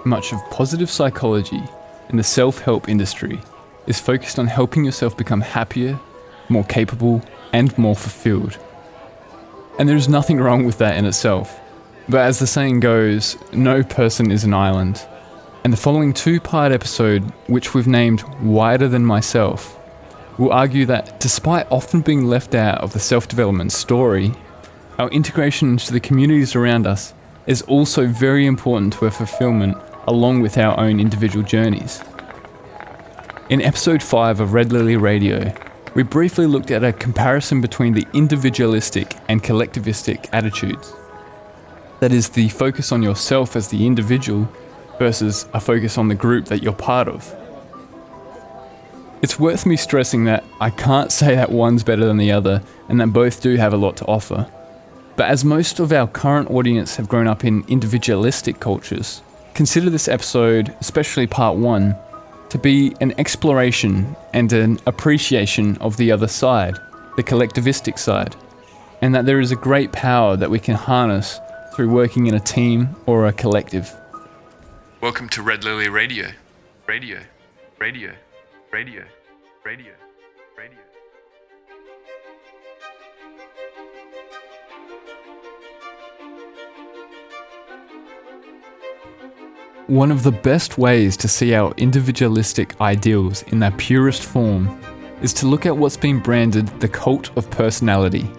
much of positive psychology and the self-help industry is focused on helping yourself become happier, more capable, and more fulfilled. And there's nothing wrong with that in itself. But as the saying goes, no person is an island. And the following two-part episode, which we've named Wider Than Myself, will argue that despite often being left out of the self-development story, our integration into the communities around us is also very important to our fulfillment along with our own individual journeys. In episode 5 of Redlily Radio, we briefly looked at a comparison between the individualistic and collectivistic attitudes. That is, the focus on yourself as the individual versus a focus on the group that you're part of. It's worth me stressing that I can't say that one's better than the other and that both do have a lot to offer. But as most of our current audience have grown up in individualistic cultures, consider this episode, especially part 1, to be an exploration and an appreciation of the other side, the collectivistic side, and that there is a great power that we can harness through working in a team or a collective. Welcome to Redlily Radio. Radio. One of the best ways to see our individualistic ideals in their purest form is to look at what's been branded the cult of personality.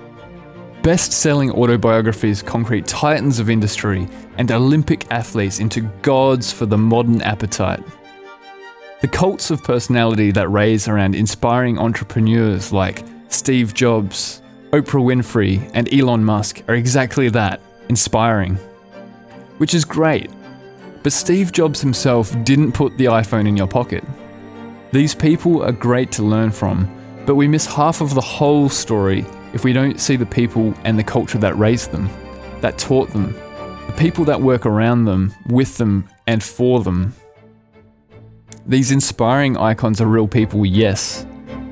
Best-selling autobiographies concrete titans of industry and Olympic athletes into gods for the modern appetite. The cults of personality that raise around inspiring entrepreneurs like Steve Jobs, Oprah Winfrey, and Elon Musk are exactly that, inspiring. Which is great, but Steve Jobs himself didn't put the iPhone in your pocket. These people are great to learn from, but we miss half of the whole story if we don't see the people and the culture that raised them, that taught them, the people that work around them, with them, and for them. These inspiring icons are real people, yes,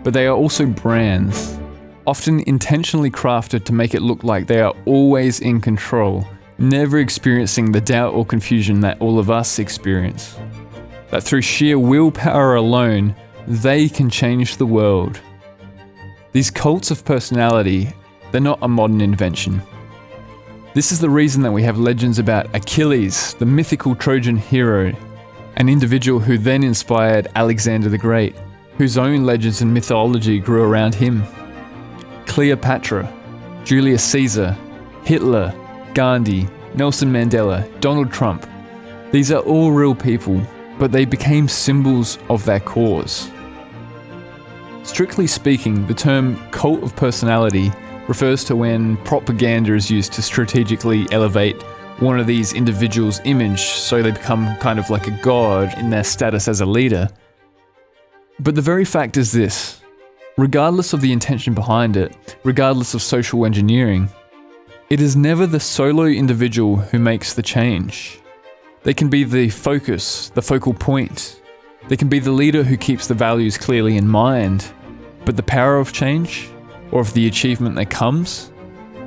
but they are also brands, often intentionally crafted to make it look like they are always in control, never experiencing the doubt or confusion that all of us experience. That through sheer willpower alone, they can change the world. These cults of personality, they're not a modern invention. This is the reason that we have legends about Achilles, the mythical Trojan hero, an individual who then inspired Alexander the Great, whose own legends and mythology grew around him. Cleopatra, Julius Caesar, Hitler, Gandhi, Nelson Mandela, Donald Trump. These are all real people, but they became symbols of their cause. Strictly speaking, the term cult of personality refers to when propaganda is used to strategically elevate one of these individuals' image so they become kind of like a god in their status as a leader. But the very fact is this: regardless of the intention behind it, regardless of social engineering, it is never the solo individual who makes the change. They can be the focus, the focal point. They can be the leader who keeps the values clearly in mind, but the power of change, or of the achievement that comes,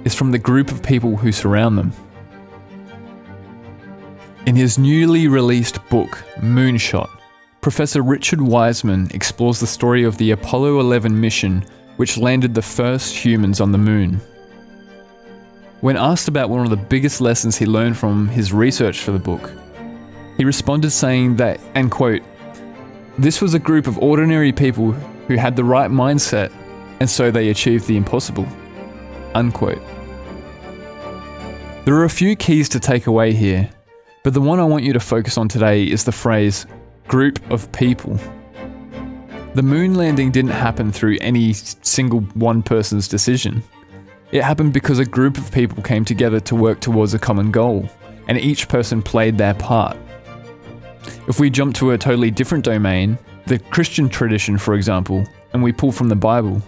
is from the group of people who surround them. In his newly released book, Moonshot, Professor Richard Wiseman explores the story of the Apollo 11 mission, which landed the first humans on the moon. When asked about one of the biggest lessons he learned from his research for the book, he responded saying that, and quote, "This was a group of ordinary people who had the right mindset, and so they achieved the impossible," unquote. There are a few keys to take away here, but the one I want you to focus on today is the phrase, group of people. The moon landing didn't happen through any single one person's decision. It happened because a group of people came together to work towards a common goal, and each person played their part. If we jump to a totally different domain, the Christian tradition, for example, and we pull from the Bible,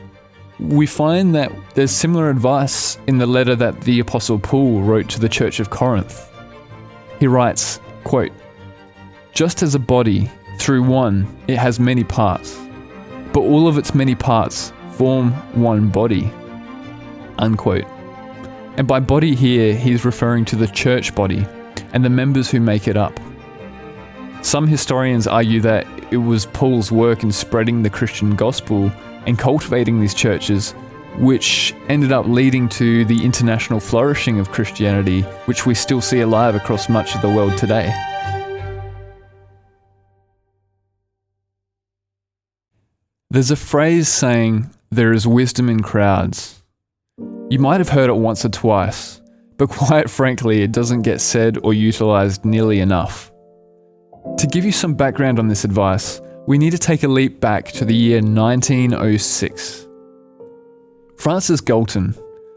we find that there's similar advice in the letter that the Apostle Paul wrote to the Church of Corinth. He writes, quote, "Just as a body, through one, it has many parts, but all of its many parts form one body," unquote. And by body here, he's referring to the church body and the members who make it up. Some historians argue that it was Paul's work in spreading the Christian gospel and cultivating these churches which ended up leading to the international flourishing of Christianity, which we still see alive across much of the world today. There's a phrase saying, "There is wisdom in crowds." You might have heard it once or twice, but quite frankly, it doesn't get said or utilised nearly enough. To give you some background on this advice, we need to take a leap back to the year 1906. Francis Galton,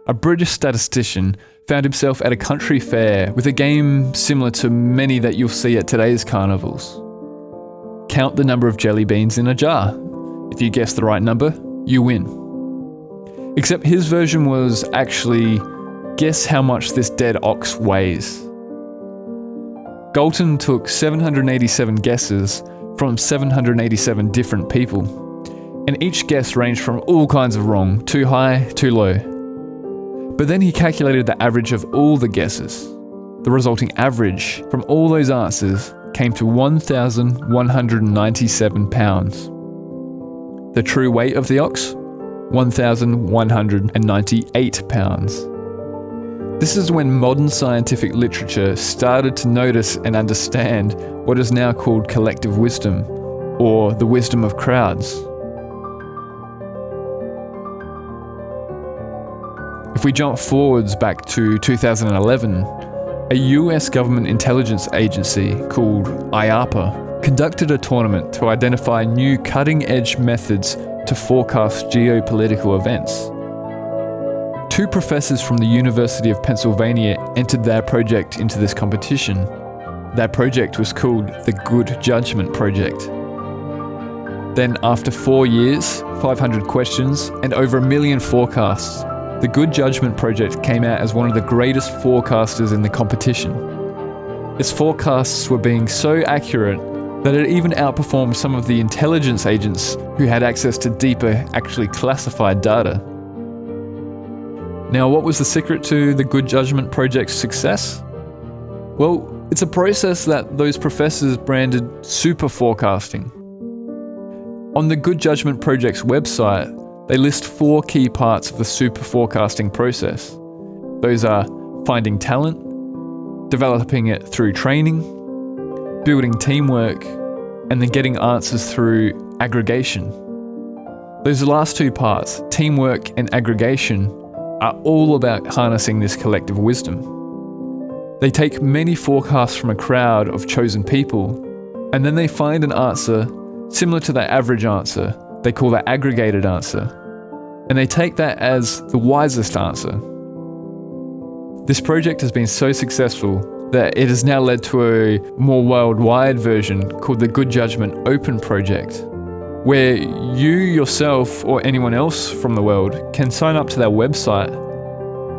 a British statistician, found himself at a country fair with a game similar to many that you'll see at today's carnivals. Count the number of jelly beans in a jar. If you guess the right number, you win. Except his version was actually, guess how much this dead ox weighs. Galton took 787 guesses from 787 different people, and each guess ranged from all kinds of wrong, too high, too low. But then he calculated the average of all the guesses. The resulting average from all those answers came to 1,197 pounds. The true weight of the ox? 1,198 pounds. This is when modern scientific literature started to notice and understand what is now called collective wisdom, or the wisdom of crowds. If we jump forwards back to 2011, a US government intelligence agency called IARPA conducted a tournament to identify new cutting-edge methods to forecast geopolitical events. 2 professors from the University of Pennsylvania entered their project into this competition. That project was called the Good Judgment Project. Then after 4 years, 500 questions, and over 1 million forecasts, the Good Judgment Project came out as one of the greatest forecasters in the competition. Its forecasts were being so accurate that it even outperformed some of the intelligence agents who had access to deeper, actually classified data. Now, what was the secret to the Good Judgment Project's success? Well, it's a process that those professors branded super forecasting. On the Good Judgment Project's website, they list 4 key parts of the super forecasting process. Those are finding talent, developing it through training, building teamwork, and then getting answers through aggregation. Those last 2 parts, teamwork and aggregation, are all about harnessing this collective wisdom. They take many forecasts from a crowd of chosen people, and then they find an answer similar to the average answer. They call that aggregated answer, and they take that as the wisest answer. This project has been so successful that it has now led to a more worldwide version called the Good Judgment Open Project, where you yourself or anyone else from the world can sign up to their website.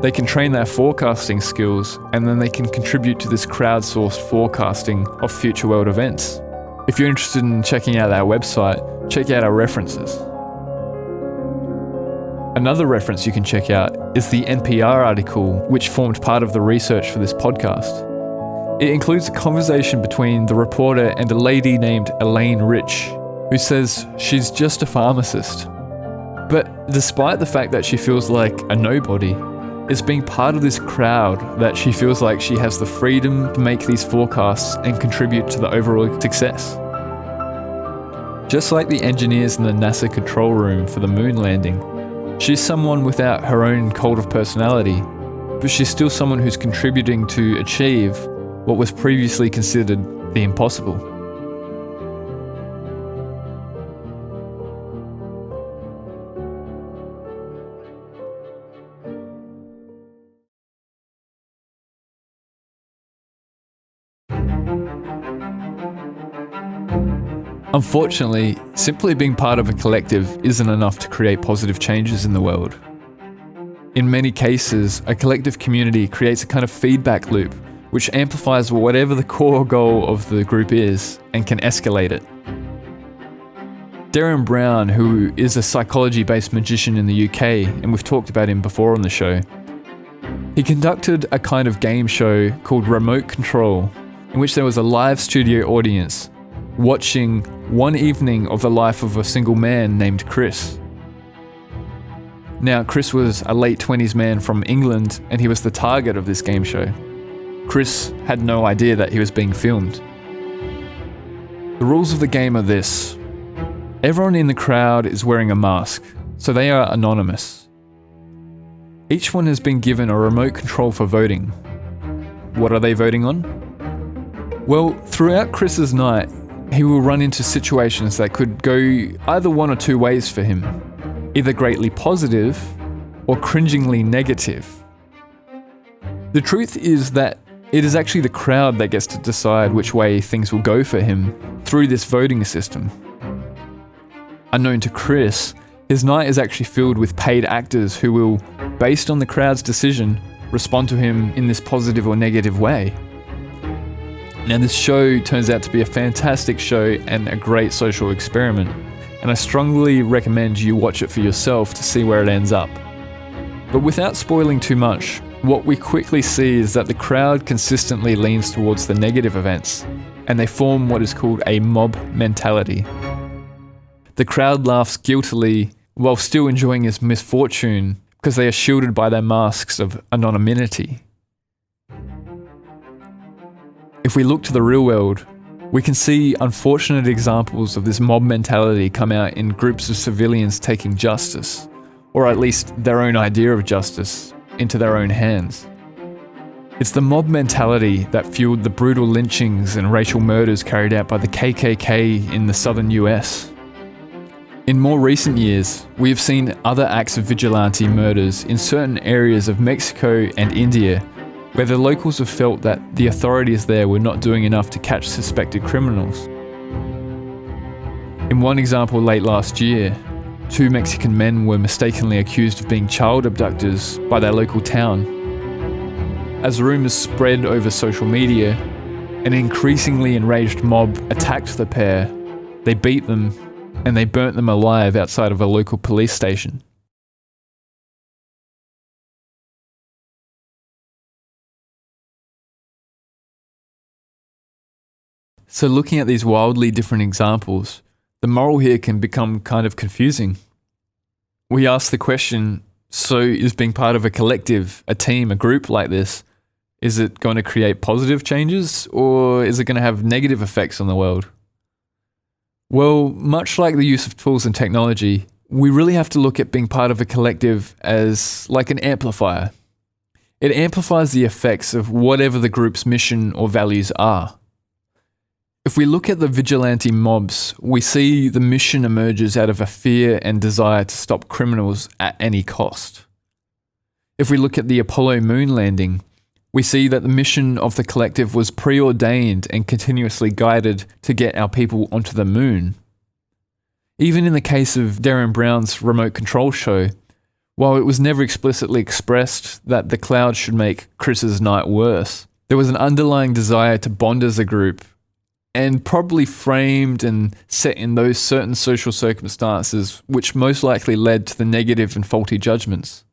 They can train their forecasting skills, and then they can contribute to this crowdsourced forecasting of future world events. If you're interested in checking out our website, check out our references. Another reference you can check out is the NPR article which formed part of the research for this podcast. It includes a conversation between the reporter and a lady named Elaine Rich, who says she's just a pharmacist. But despite the fact that she feels like a nobody, it's being part of this crowd that she feels like she has the freedom to make these forecasts and contribute to the overall success. Just like the engineers in the NASA control room for the moon landing, she's someone without her own cult of personality, but she's still someone who's contributing to achieve what was previously considered the impossible. Unfortunately, simply being part of a collective isn't enough to create positive changes in the world. In many cases, a collective community creates a kind of feedback loop which amplifies whatever the core goal of the group is and can escalate it. Darren Brown, who is a psychology-based magician in the UK, and we've talked about him before on the show, he conducted a kind of game show called Remote Control, in which there was a live studio audience watching one evening of the life of a single man named Chris. Now, Chris was a late 20s man from England, and he was the target of this game show. Chris had no idea that he was being filmed. The rules of the game are this. Everyone in the crowd is wearing a mask, so they are anonymous. Each one has been given a remote control for voting. What are they voting on? Well, throughout Chris's night, he will run into situations that could go either one or two ways for him, either greatly positive or cringingly negative. The truth is that it is actually the crowd that gets to decide which way things will go for him through this voting system. Unknown to Chris, his night is actually filled with paid actors who will, based on the crowd's decision, respond to him in this positive or negative way. Now, this show turns out to be a fantastic show and a great social experiment, and I strongly recommend you watch it for yourself to see where it ends up. But without spoiling too much, what we quickly see is that the crowd consistently leans towards the negative events, and they form what is called a mob mentality. The crowd laughs guiltily while still enjoying his misfortune because they are shielded by their masks of anonymity. If we look to the real world, we can see unfortunate examples of this mob mentality come out in groups of civilians taking justice, or at least their own idea of justice, into their own hands. It's the mob mentality that fueled the brutal lynchings and racial murders carried out by the KKK in the southern US. In more recent years, we have seen other acts of vigilante murders in certain areas of Mexico and India, where the locals have felt that the authorities there were not doing enough to catch suspected criminals. In one example late last year, 2 Mexican men were mistakenly accused of being child abductors by their local town. As rumours spread over social media, an increasingly enraged mob attacked the pair, they beat them, and they burnt them alive outside of a local police station. So looking at these wildly different examples, the moral here can become kind of confusing. We ask the question, so is being part of a collective, a team, a group like this, is it going to create positive changes, or is it going to have negative effects on the world? Well, much like the use of tools and technology, we really have to look at being part of a collective as like an amplifier. It amplifies the effects of whatever the group's mission or values are. If we look at the vigilante mobs, we see the mission emerges out of a fear and desire to stop criminals at any cost. If we look at the Apollo moon landing, we see that the mission of the collective was preordained and continuously guided to get our people onto the moon. Even in the case of Darren Brown's remote control show, while it was never explicitly expressed that the cloud should make Chris's night worse, there was an underlying desire to bond as a group, and probably framed and set in those certain social circumstances which most likely led to the negative and faulty judgments.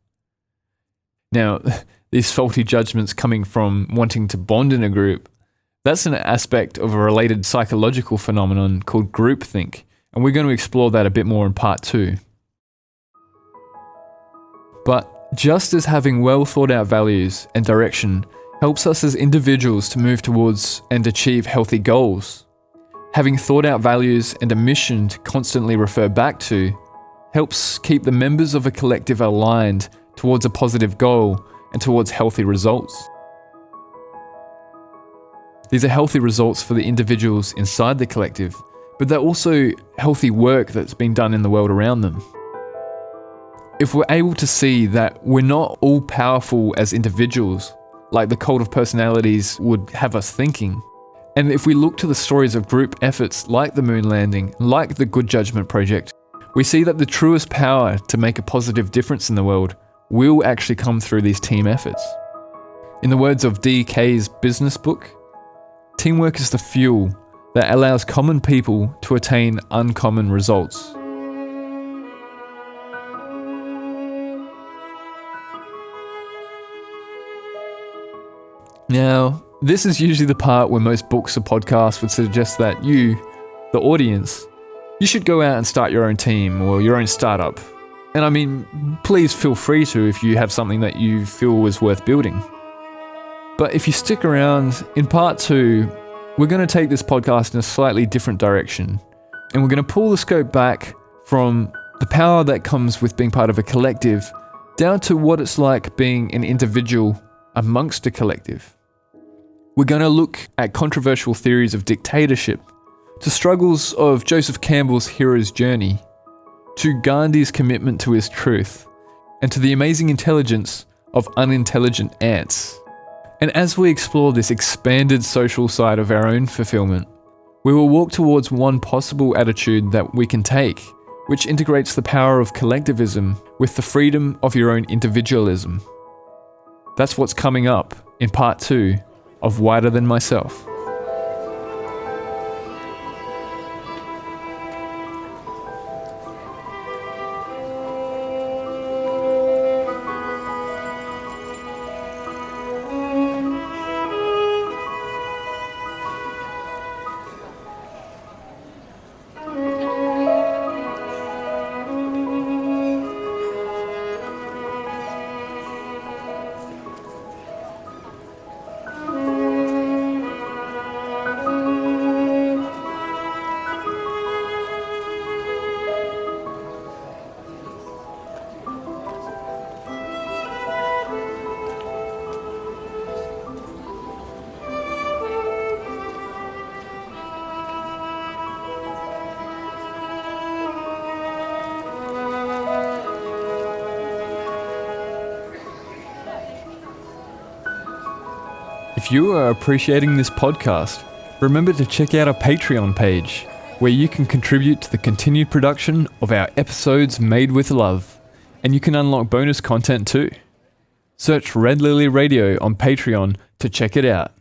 Now, these faulty judgments coming from wanting to bond in a group, that's an aspect of a related psychological phenomenon called groupthink, and we're going to explore that a bit more in part 2. But just as having well thought out values and direction helps us as individuals to move towards and achieve healthy goals, having thought out values and a mission to constantly refer back to helps keep the members of a collective aligned towards a positive goal and towards healthy results. These are healthy results for the individuals inside the collective, but they're also healthy work that's been done in the world around them. If we're able to see that we're not all powerful as individuals, like the cult of personalities would have us thinking, and if we look to the stories of group efforts like the moon landing, like the Good Judgment Project, we see that the truest power to make a positive difference in the world will actually come through these team efforts. In the words of D.K's business book, teamwork is the fuel that allows common people to attain uncommon results. Now, this is usually the part where most books or podcasts would suggest that you, the audience, you should go out and start your own team or your own startup. And I mean, please feel free to if you have something that you feel is worth building. But if you stick around, in part 2, we're going to take this podcast in a slightly different direction. And we're going to pull the scope back from the power that comes with being part of a collective down to what it's like being an individual amongst a collective. We're going to look at controversial theories of dictatorship, to struggles of Joseph Campbell's hero's journey, to Gandhi's commitment to his truth, and to the amazing intelligence of unintelligent ants. And as we explore this expanded social side of our own fulfillment, we will walk towards one possible attitude that we can take, which integrates the power of collectivism with the freedom of your own individualism. That's what's coming up in part 2 of Wider Than Myself. If you are appreciating this podcast, remember to check out our Patreon page, where you can contribute to the continued production of our episodes made with love, and you can unlock bonus content too. Search Redlily Radio on Patreon to check it out.